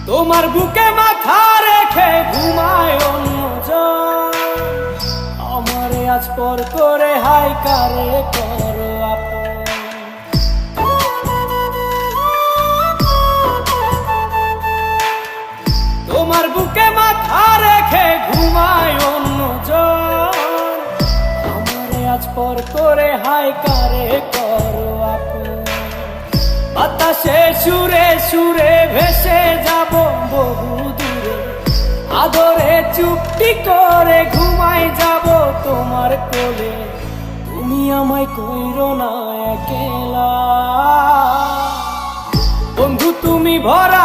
তোমার বুকে মাথা রেখে ঘুমায় অন্যজন, আমারে আজ পর করে হাই কারে করো আপন। তোমার বুকে মাথা রেখে ঘুমায় অন্যজন, আমারে আজ পর করে হাই কারে করো আপন। বাতাসে সুরে সুরে ভেসে যাব বহু দূরে, আদরে চুপটি করে ঘুমাই যাব তোমার কোলে। তুমি আমায় কইরো না একলা বন্ধু, তুমি ভরা